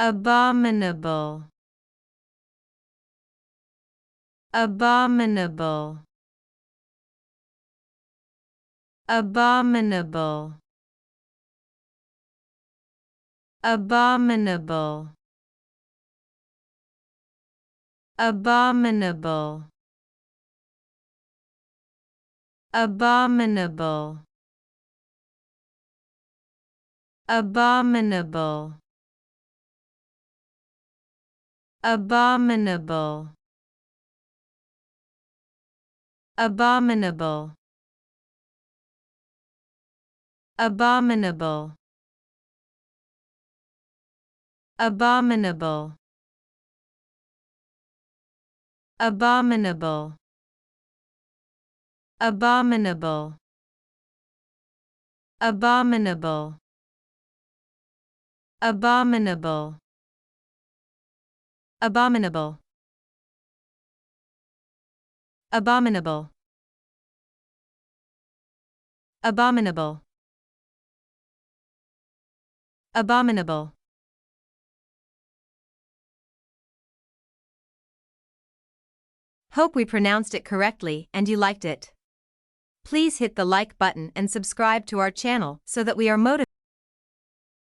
Abominable. Abominable. Abominable. Abominable. Abominable. Abominable. Abominable. Abominable. Abominable. Abominable. Abominable. Abominable. Abominable. Abominable. Abominable. Abominable. Abominable. Abominable. Abominable. Hope we pronounced it correctly and you liked it. Please hit the like button and subscribe to our channel so that we are motivated.